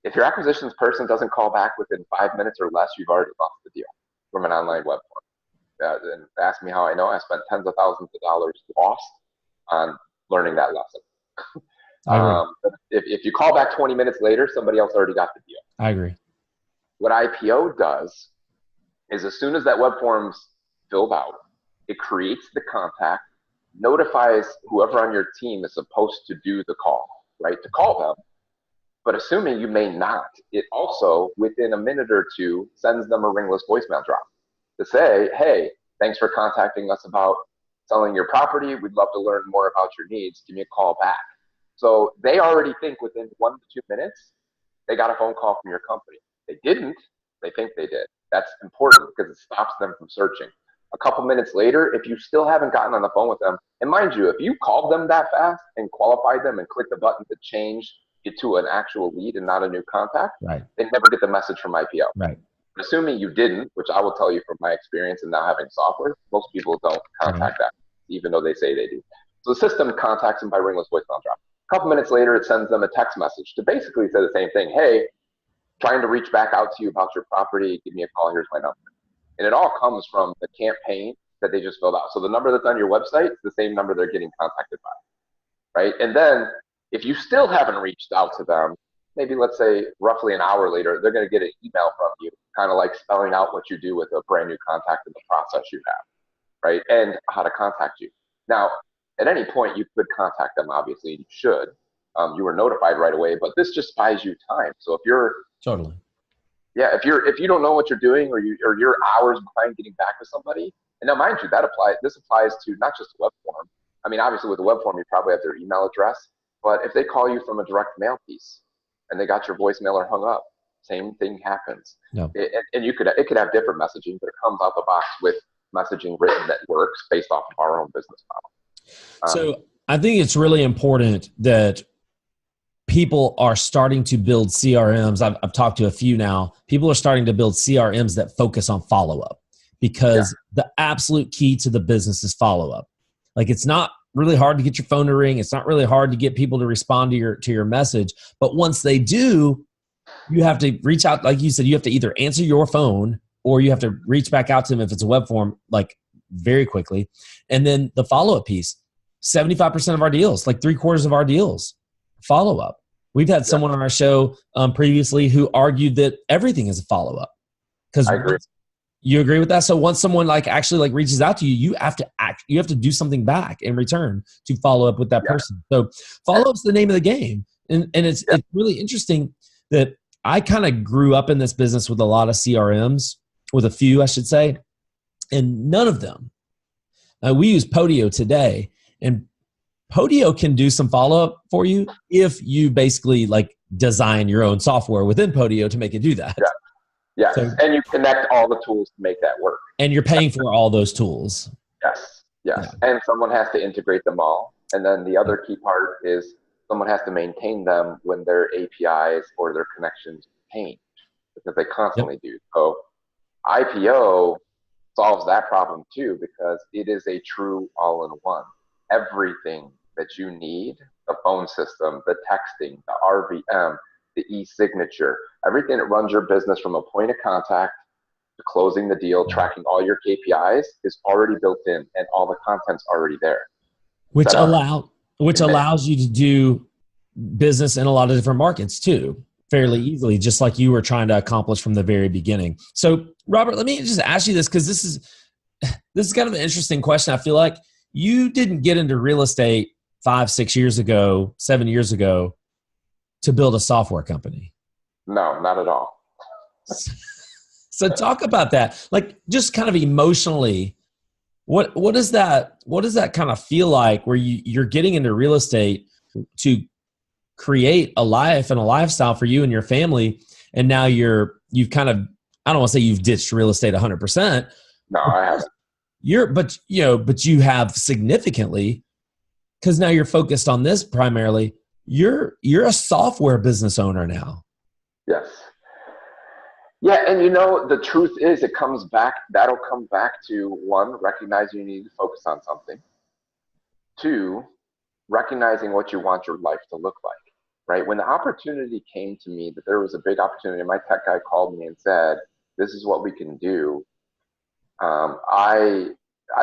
If your acquisitions person doesn't call back within 5 minutes or less, you've already lost the deal from an online web form. And ask me how I know. I spent tens of thousands of dollars lost on learning that lesson. I agree. If you call back 20 minutes later, somebody else already got the deal. I agree. What IPO does is, as soon as that web form's filled out, it creates the contact, notifies whoever on your team is supposed to do the call, right? To call them. But assuming you may not, it also, within a minute or two, sends them a ringless voicemail drop to say, hey, thanks for contacting us about selling your property. We'd love to learn more about your needs. Give me a call back. So they already think within 1 to 2 minutes, they got a phone call from your company. They didn't, they think they did. That's important because it stops them from searching. A couple minutes later, if you still haven't gotten on the phone with them, and mind you, if you called them that fast and qualified them and clicked the button to change it to an actual lead and not a new contact, right, they never get the message from IPO. Right. Assuming you didn't, which I will tell you from my experience and now having software, most people don't contact that, even though they say they do. So the system contacts them by ringless voicemail drop. A couple minutes later, it sends them a text message to basically say the same thing. Hey, trying to reach back out to you about your property. Give me a call. Here's my number. And it all comes from the campaign that they just filled out. So the number that's on your website is the same number they're getting contacted by, right? And then if you still haven't reached out to them, maybe let's say roughly an hour later, they're going to get an email from you, kind of like spelling out what you do with a brand new contact in the process you have, right? And how to contact you. Now, at any point, you could contact them, obviously, you should. You were notified right away, but this just buys you time. So if you're totally, yeah, if you don't know what you're doing, or you're hours behind getting back to somebody, and now mind you, this applies to not just a web form. I mean, obviously with a web form, you probably have their email address, but if they call you from a direct mail piece and they got your voicemail or hung up, same thing happens. No. And it could have different messaging, but it comes out the box with messaging written that works based off of our own business model. So I think it's really important that people are starting to build CRMs. I've talked to a few now. People are starting to build CRMs that focus on follow-up, because the absolute key to the business is follow-up. Like, it's not really hard to get your phone to ring. It's not really hard to get people to respond to your message. But once they do, you have to reach out. Like you said, you have to either answer your phone or you have to reach back out to them if it's a web form, like very quickly. And then the follow-up piece, 75% of our deals, like 3/4 of our deals, follow-up. We've had someone on our show previously who argued that everything is a follow-up. Because I agree. you agree with that? So once someone like actually like reaches out to you, you have to do something back in return to follow up with that person. So follow-up's the name of the game. And it's really interesting that I kind of grew up in this business with a lot of CRMs, with a few, I should say, and none of them. We use Podio today, and Podio can do some follow-up for you if you basically like design your own software within Podio to make it do that. Yes, and you connect all the tools to make that work. And you're paying for all those tools. Yes. And someone has to integrate them all. And then the other key part is someone has to maintain them when their APIs or their connections change, because they constantly do. So IPO solves that problem too, because it is a true all-in-one. Everything that you need, the phone system, the texting, the RVM, the e-signature, everything that runs your business from a point of contact to closing the deal, tracking all your KPIs is already built in, and all the content's already there. Which allows you to do business in a lot of different markets too, fairly easily, just like you were trying to accomplish from the very beginning. So Robert, let me just ask you this, because this is kind of an interesting question. I feel like you didn't get into real estate 5, 6 years ago, 7 years ago to build a software company. No, not at all. So talk about that. Like, just kind of emotionally, what does that kind of feel like, where you're getting into real estate to create a life and a lifestyle for you and your family, and now you've kind of, I don't want to say you've ditched real estate 100%. No, I haven't. But you have significantly, because now you're focused on this primarily. You're a software business owner now. Yes. Yeah, and the truth is, that'll come back to, one, recognizing you need to focus on something. Two, recognizing what you want your life to look like, right? When the opportunity came to me that there was a big opportunity, my tech guy called me and said, this is what we can do. I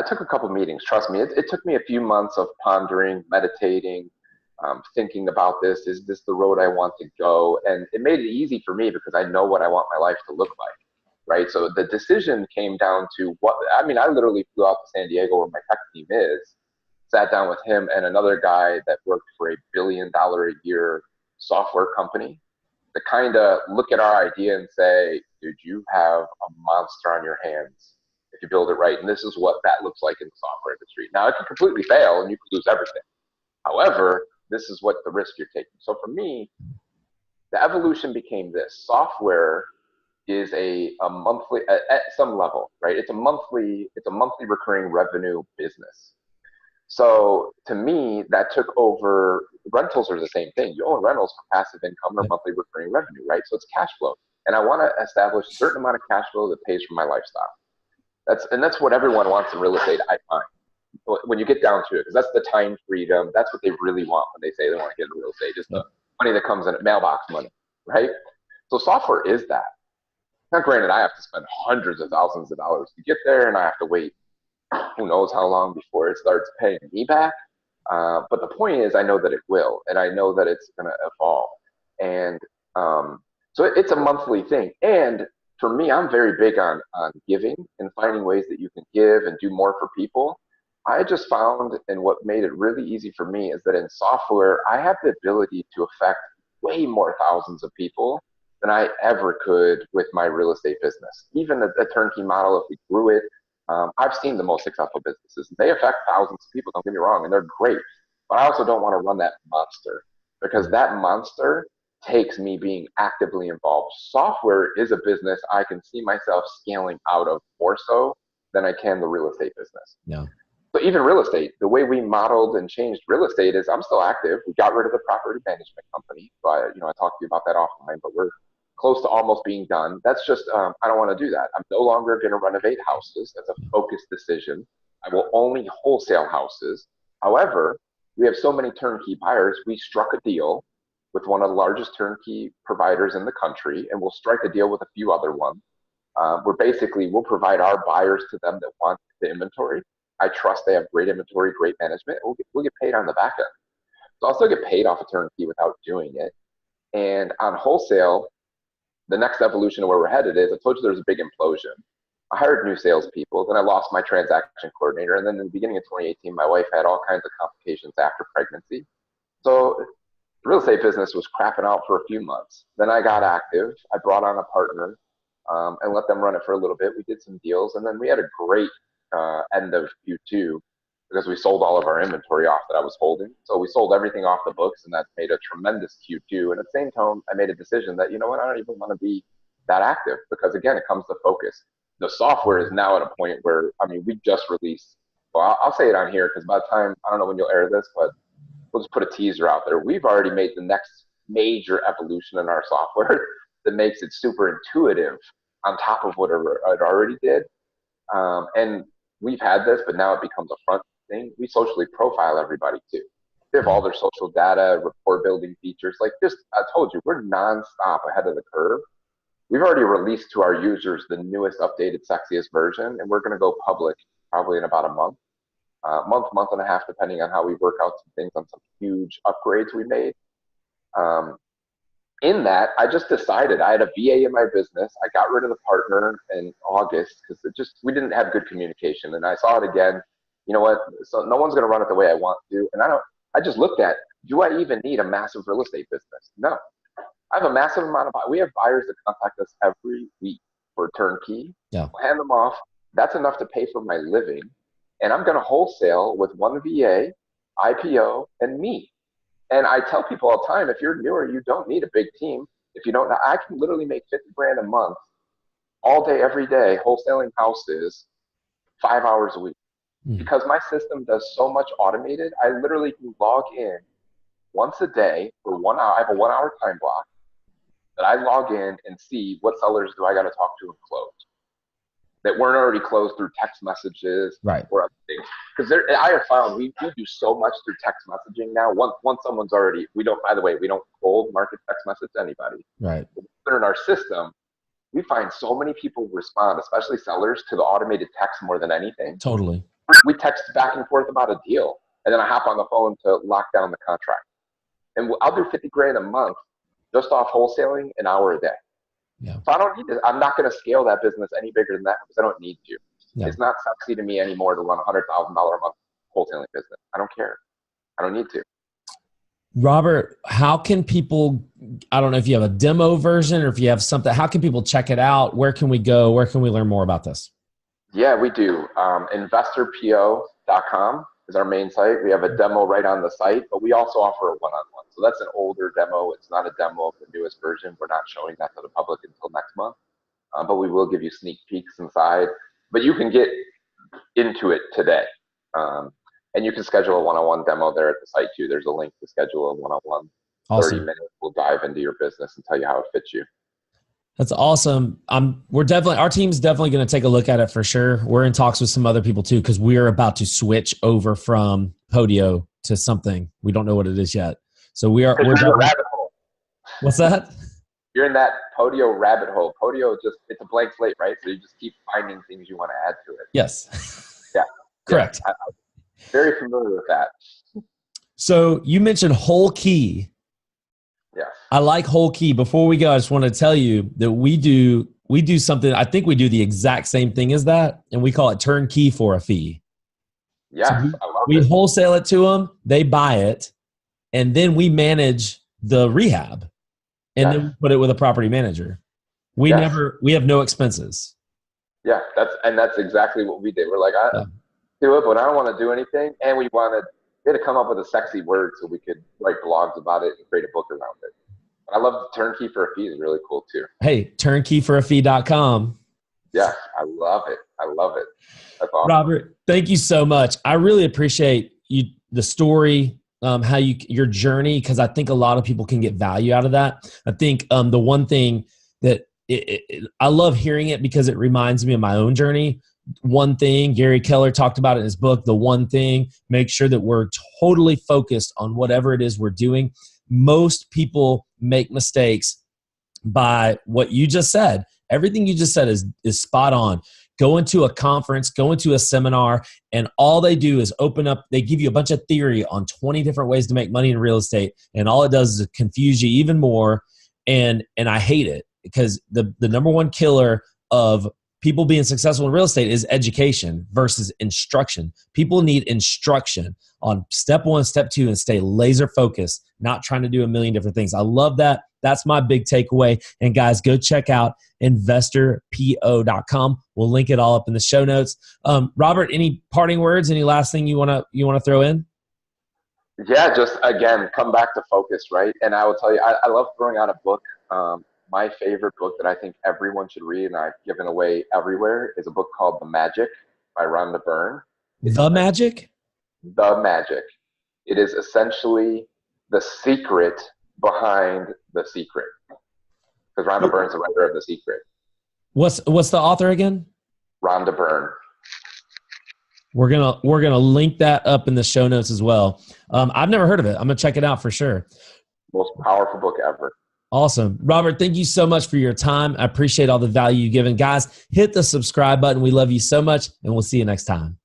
took a couple meetings. Trust me, it took me a few months of pondering, meditating, thinking about this. Is this the road I want to go? And it made it easy for me because I know what I want my life to look like, right? So the decision came down to I literally flew out to San Diego, where my tech team is, sat down with him and another guy that worked for $1 billion a year software company, to kind of look at our idea and say, dude, you have a monster on your hands if you build it right. And this is what that looks like in the software industry. Now, it can completely fail and you could lose everything. However, this is what the risk you're taking. So for me, the evolution became this. Software is a monthly, at some level, right? It's a monthly recurring revenue business. So to me, that took over. Rentals are the same thing. You own rentals for passive income or monthly recurring revenue, right? So it's cash flow. And I want to establish a certain amount of cash flow that pays for my lifestyle. That's what everyone wants in real estate, I find, when you get down to it, because that's the time freedom. That's what they really want when they say they want to get into real estate, just the money that comes in, mailbox money, right? So software is that. Now, granted, I have to spend hundreds of thousands of dollars to get there, and I have to wait who knows how long before it starts paying me back. But the point is, I know that it will, and I know that it's going to evolve. And so it's a monthly thing. And for me, I'm very big on giving and finding ways that you can give and do more for people. I just found, and what made it really easy for me, is that in software, I have the ability to affect way more thousands of people than I ever could with my real estate business. Even the turnkey model, if we grew it, I've seen the most successful businesses. They affect thousands of people, don't get me wrong, and they're great. But I also don't want to run that monster, because that monster takes me being actively involved. Software is a business I can see myself scaling out of more so than I can the real estate business. Yeah. So even real estate, the way we modeled and changed real estate is I'm still active. We got rid of the property management company. So I talked to you about that offline, but we're close to almost being done. That's just, I don't want to do that. I'm no longer going to renovate houses. That's a focused decision. I will only wholesale houses. However, we have so many turnkey buyers. We struck a deal with one of the largest turnkey providers in the country, and we'll strike a deal with a few other ones we'll provide our buyers to them that want the inventory. I trust they have great inventory, great management. We'll get paid on the back end. So I'll still get paid off a turnkey without doing it. And on wholesale, the next evolution of where we're headed is, I told you there's a big implosion. I hired new salespeople, then I lost my transaction coordinator, and then in the beginning of 2018, my wife had all kinds of complications after pregnancy. So the real estate business was crapping out for a few months. Then I got active. I brought on a partner and let them run it for a little bit. We did some deals, and then we had a great end of Q2 because we sold all of our inventory off that I was holding. So we sold everything off the books, and that made a tremendous Q2. And at the same time, I made a decision that, you know what, I don't even want to be that active because, again, it comes to focus. The software is now at a point where, I mean, we just released, well, I'll say it on here because by the time, I don't know when you'll air this, but we'll just put a teaser out there. We've already made the next major evolution in our software that makes it super intuitive on top of what it already did. And we've had this, but now it becomes a front thing. We socially profile everybody too. They have all their social data, rapport building features. Like this, I told you, we're nonstop ahead of the curve. We've already released to our users the newest, updated, sexiest version, and we're going to go public probably in about a month, month and a half, depending on how we work out some things on some huge upgrades we made. In that, I just decided, I had a VA in my business. I got rid of the partner in August because we didn't have good communication. And I saw it again. You know what? So no one's going to run it the way I want to. And I just looked at, do I even need a massive real estate business? No. I have a massive amount of, we have buyers that contact us every week for turnkey. Yeah. We'll hand them off. That's enough to pay for my living. And I'm going to wholesale with one VA, IPO, and me. And I tell people all the time, if you're newer, you don't need a big team. If you don't, I can literally make 50 grand a month, all day, every day, wholesaling houses, 5 hours a week. Because my system does so much automated, I literally can log in once a day for 1 hour. I have a 1 hour time block that I log in and see what sellers do I got to talk to and close that weren't already closed through text messages, right, or other things. Because I have found we do so much through text messaging now. Once someone's already, we don't cold market text message to anybody. Right. When they're in our system, we find so many people respond, especially sellers, to the automated text more than anything. Totally. We text back and forth about a deal, and then I hop on the phone to lock down the contract. And I'll do 50 grand a month just off wholesaling, an hour a day. Yeah. So I don't need to, I'm not going to scale that business any bigger than that because I don't need to. Yeah. It's not sexy to me anymore to run a $100,000 a month wholesaling business. I don't care. I don't need to. Robert, how can people, I don't know if you have a demo version or if you have something, how can people check it out? Where can we go? Where can we learn more about this? Yeah, we do. InvestorPO.com is our main site. We have a demo right on the site, but we also offer a one-on-one. So that's an older demo. It's not a demo of the newest version. We're not showing that to the public until next month, but we will give you sneak peeks inside. But you can get into it today. And you can schedule a one-on-one demo there at the site too. There's a link to schedule a one-on-one. Awesome. 30 minutes. We'll dive into your business and tell you how it fits you. That's awesome. Our team's definitely going to take a look at it for sure. We're in talks with some other people too, because we're about to switch over from Podio to something. We don't know what it is yet. So we're rabbit hole. What's that? You're in that Podio rabbit hole. Podio it's a blank slate, right? So you just keep finding things you want to add to it. Yes. Yeah. Correct. Yeah. I'm very familiar with that. So you mentioned whole key. Yes. I like whole key. Before we go, I just want to tell you that we do something. I think we do the exact same thing as that, and we call it turnkey for a fee. Yes, so I love it. We wholesale it to them, they buy it, and then we manage the rehab, and then we put it with a property manager. We have no expenses. Yeah, that's exactly what we did. We're like, I do it, but I don't want to do anything, and we had to come up with a sexy word so we could write blogs about it and create a book around it. I love turnkey for a fee is really cool too. Hey, turnkeyforafee.com. Yeah, I love it. I love it. That's awesome. Robert, thank you so much. I really appreciate the story, how your journey, because I think a lot of people can get value out of that. I think the one thing that I love hearing it because it reminds me of my own journey. One thing, Gary Keller talked about it in his book, the one thing, make sure that we're totally focused on whatever it is we're doing. Most people make mistakes by what you just said. everything you just said is spot on. Go into a conference, go into a seminar, and all they do is they give you a bunch of theory on 20 different ways to make money in real estate. And all it does is confuse you even more. And I hate it, because the number one killer of people being successful in real estate is education versus instruction. People need instruction on step 1, step 2, and stay laser focused, not trying to do a million different things. I love that. That's my big takeaway. And guys, go check out InvestorPO.com. We'll link it all up in the show notes. Robert, any parting words? Any last thing you want to throw in? Yeah, just again, come back to focus, right? And I will tell you, I love throwing out a book. My favorite book that I think everyone should read, and I've given away everywhere, is a book called The Magic by Rhonda Byrne. The Magic? The Magic. It is essentially the secret behind the secret. Because Rhonda Byrne's the writer of The Secret. What's the author again? Rhonda Byrne. We're gonna link that up in the show notes as well. I've never heard of it. I'm gonna check it out for sure. Most powerful book ever. Awesome. Robert, thank you so much for your time. I appreciate all the value you've given. Guys, hit the subscribe button. We love you so much, and we'll see you next time.